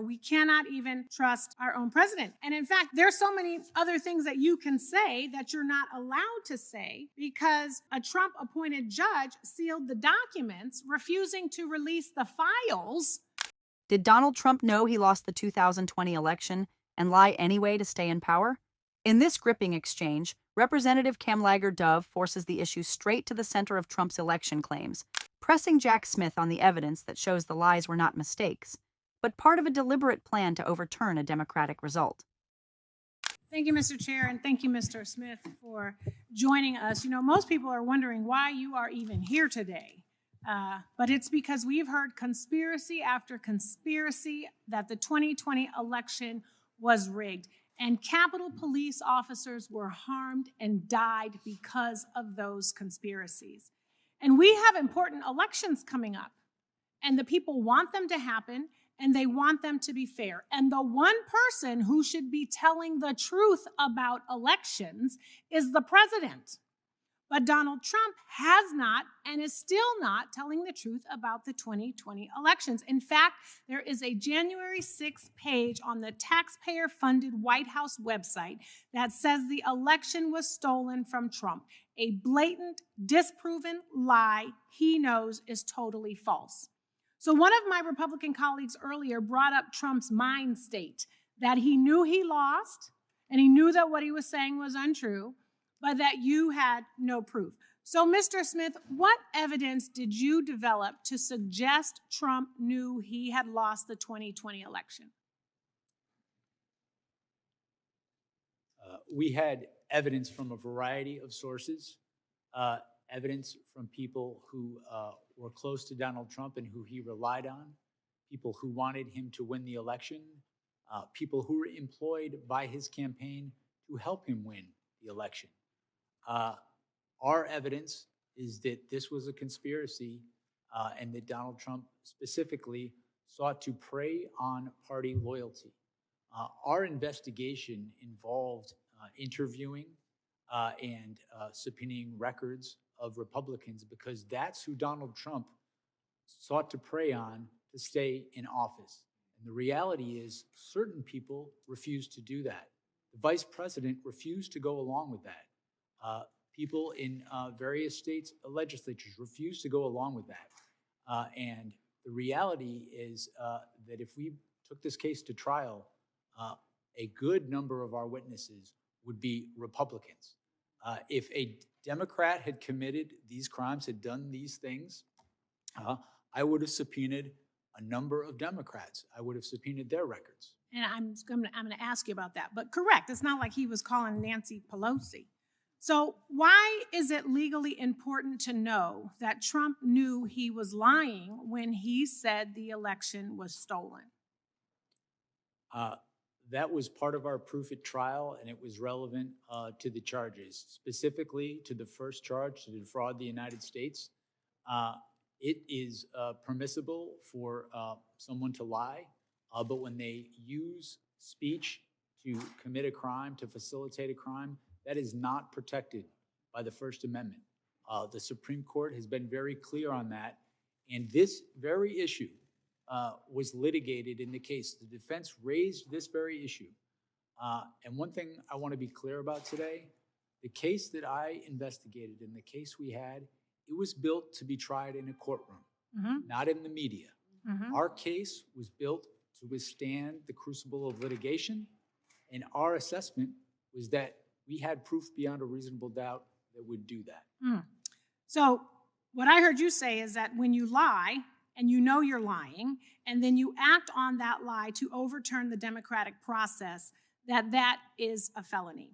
We cannot even trust our own president. And in fact, there's so many other things that you can say that you're not allowed to say because a Trump-appointed judge sealed the documents, refusing to release the files. Did Donald Trump know he lost the 2020 election and lie anyway to stay in power? In this gripping exchange, Representative Kamlager-Dove forces the issue straight to the center of Trump's election claims, pressing Jack Smith on the evidence that shows the lies were not mistakes, but part of a deliberate plan to overturn a Democratic result. Thank you, Mr. Chair, and thank you, Mr. Smith, for joining us. Most people are wondering why you are even here today. But it's because we've heard conspiracy after conspiracy that the 2020 election was rigged, and Capitol Police officers were harmed and died because of those conspiracies. And we have important elections coming up, and the people want them to happen, and they want them to be fair. And the one person who should be telling the truth about elections is the president. But Donald Trump has not and is still not telling the truth about the 2020 elections. In fact, there is a January 6th page on the taxpayer-funded White House website that says the election was stolen from Trump, a blatant, disproven lie he knows is totally false. So one of my Republican colleagues earlier brought up Trump's mind state, that he knew he lost, and he knew that what he was saying was untrue, but that you had no proof. So, Mr. Smith, what evidence did you develop to suggest Trump knew he had lost the 2020 election? We had evidence from a variety of sources, evidence from people who were close to Donald Trump and who he relied on, people who wanted him to win the election, people who were employed by his campaign to help him win the election. Our evidence is that this was a conspiracy and that Donald Trump specifically sought to prey on party loyalty. Our investigation involved interviewing and subpoenaing records of Republicans because that's who Donald Trump sought to prey on to stay in office. And the reality is certain people refused to do that. The vice president refused to go along with that. People in various states' legislatures refused to go along with that. And the reality is that if we took this case to trial, a good number of our witnesses would be Republicans. If a Democrat had committed these crimes, had done these things, I would have subpoenaed a number of Democrats. I would have subpoenaed their records. And I'm going to ask you about that. But correct, it's not like he was calling Nancy Pelosi. So why is it legally important to know that Trump knew he was lying when he said the election was stolen? That was part of our proof at trial, and it was relevant to the charges, specifically to the first charge, to defraud the United States. It is permissible for someone to lie, but when they use speech to commit a crime, to facilitate a crime, that is not protected by the First Amendment. The Supreme Court has been very clear on that, and this very issue was litigated in the case. The defense raised this very issue. And one thing I want to be clear about today, the case that I investigated and the case we had, it was built to be tried in a courtroom, not in the media. Our case was built to withstand the crucible of litigation, and our assessment was that we had proof beyond a reasonable doubt that would do that. So what I heard you say is that when you lie, and you know you're lying, and then you act on that lie to overturn the democratic process, that is a felony.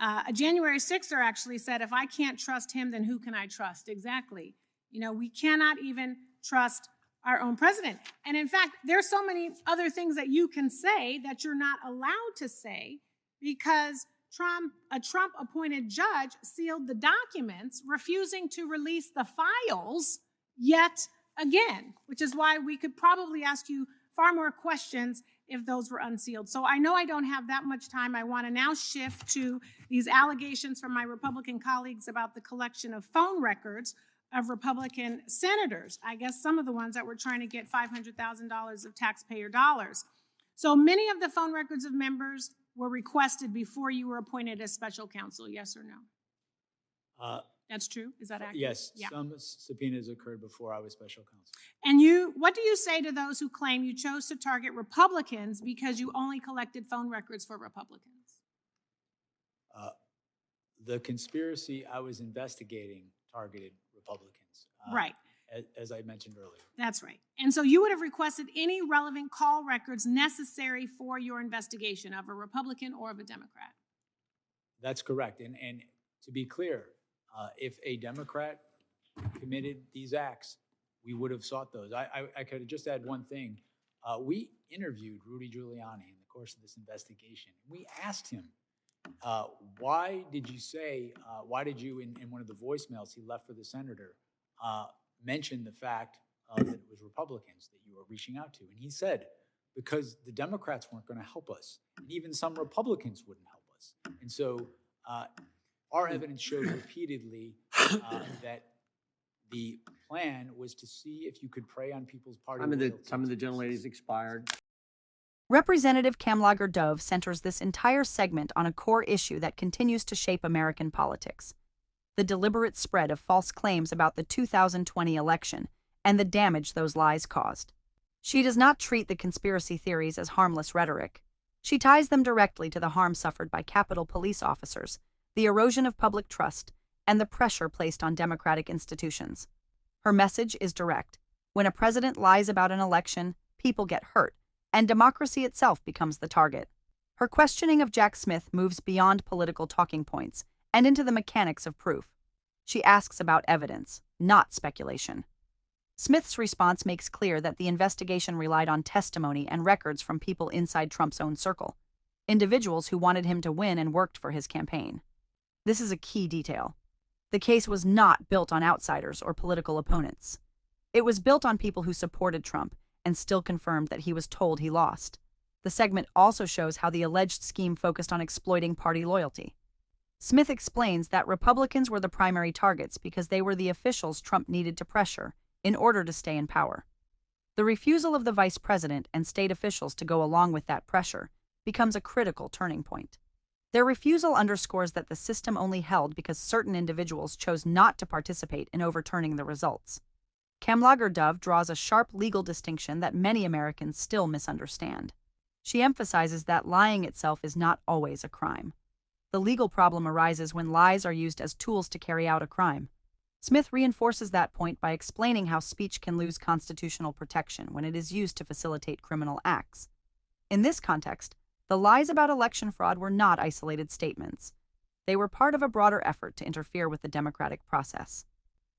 A January 6er actually said, if I can't trust him, then who can I trust? Exactly. We cannot even trust our own president. And in fact, there's so many other things that you can say that you're not allowed to say because a Trump-appointed judge sealed the documents, refusing to release the files yet again, which is why we could probably ask you far more questions if those were unsealed. So I know I don't have that much time. I want to now shift to these allegations from my Republican colleagues about the collection of phone records of Republican senators. I guess some of the ones that were trying to get $500,000 of taxpayer dollars. So many of the phone records of members were requested before you were appointed as special counsel, yes or no? That's true? Is that accurate? Yes, Yeah. some subpoenas occurred before I was special counsel. And what do you say to those who claim you chose to target Republicans because you only collected phone records for Republicans? The conspiracy I was investigating targeted Republicans. Right. As I mentioned earlier. That's right. And so you would have requested any relevant call records necessary for your investigation of a Republican or of a Democrat. That's correct. And to be clear, if a Democrat committed these acts, we would have sought those. I could just add one thing. We interviewed Rudy Giuliani in the course of this investigation. We asked him, why did you, in one of the voicemails he left for the senator, mention the fact that it was Republicans that you were reaching out to? And he said, because the Democrats weren't going to help us, and even some Republicans wouldn't help us. And so our evidence shows repeatedly that the plan was to see if you could prey on people's party loyalty. Some of the gentleladies expired. Representative Kamlager-Dove centers this entire segment on a core issue that continues to shape American politics: the deliberate spread of false claims about the 2020 election and the damage those lies caused. She does not treat the conspiracy theories as harmless rhetoric. She ties them directly to the harm suffered by Capitol police officers, the erosion of public trust, and the pressure placed on democratic institutions. Her message is direct. When a president lies about an election, people get hurt, and democracy itself becomes the target. Her questioning of Jack Smith moves beyond political talking points and into the mechanics of proof. She asks about evidence, not speculation. Smith's response makes clear that the investigation relied on testimony and records from people inside Trump's own circle, individuals who wanted him to win and worked for his campaign. This is a key detail. The case was not built on outsiders or political opponents. It was built on people who supported Trump and still confirmed that he was told he lost. The segment also shows how the alleged scheme focused on exploiting party loyalty. Smith explains that Republicans were the primary targets because they were the officials Trump needed to pressure in order to stay in power. The refusal of the vice president and state officials to go along with that pressure becomes a critical turning point. Their refusal underscores that the system only held because certain individuals chose not to participate in overturning the results. Kamlager-Dove draws a sharp legal distinction that many Americans still misunderstand. She emphasizes that lying itself is not always a crime. The legal problem arises when lies are used as tools to carry out a crime. Smith reinforces that point by explaining how speech can lose constitutional protection when it is used to facilitate criminal acts. In this context, the lies about election fraud were not isolated statements. They were part of a broader effort to interfere with the democratic process.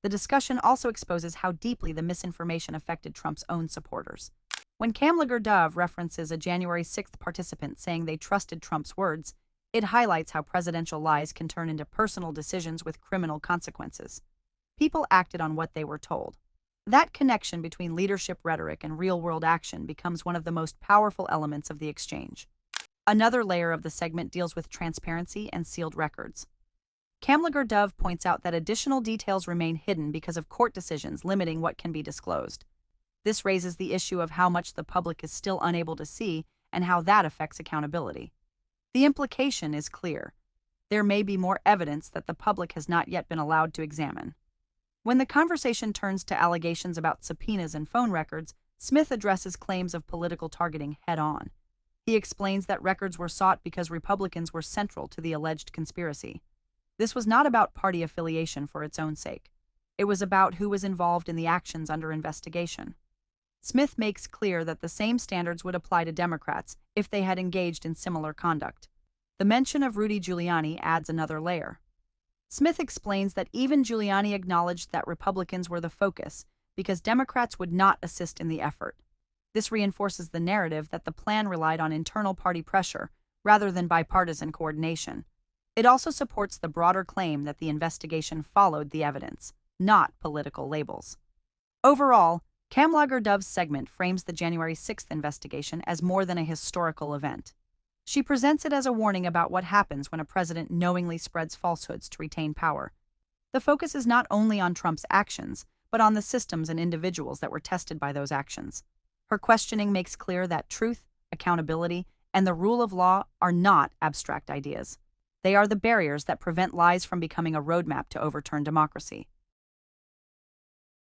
The discussion also exposes how deeply the misinformation affected Trump's own supporters. When Kamlager-Dove references a January 6th participant saying they trusted Trump's words, it highlights how presidential lies can turn into personal decisions with criminal consequences. People acted on what they were told. That connection between leadership rhetoric and real-world action becomes one of the most powerful elements of the exchange. Another layer of the segment deals with transparency and sealed records. Kamlager-Dove points out that additional details remain hidden because of court decisions limiting what can be disclosed. This raises the issue of how much the public is still unable to see and how that affects accountability. The implication is clear. There may be more evidence that the public has not yet been allowed to examine. When the conversation turns to allegations about subpoenas and phone records, Smith addresses claims of political targeting head-on. He explains that records were sought because Republicans were central to the alleged conspiracy. This was not about party affiliation for its own sake. It was about who was involved in the actions under investigation. Smith makes clear that the same standards would apply to Democrats if they had engaged in similar conduct. The mention of Rudy Giuliani adds another layer. Smith explains that even Giuliani acknowledged that Republicans were the focus because Democrats would not assist in the effort. This reinforces the narrative that the plan relied on internal party pressure rather than bipartisan coordination. It also supports the broader claim that the investigation followed the evidence, not political labels. Overall, Kamlager-Dove's segment frames the January 6th investigation as more than a historical event. She presents it as a warning about what happens when a president knowingly spreads falsehoods to retain power. The focus is not only on Trump's actions, but on the systems and individuals that were tested by those actions. Her questioning makes clear that truth, accountability, and the rule of law are not abstract ideas. They are the barriers that prevent lies from becoming a roadmap to overturn democracy.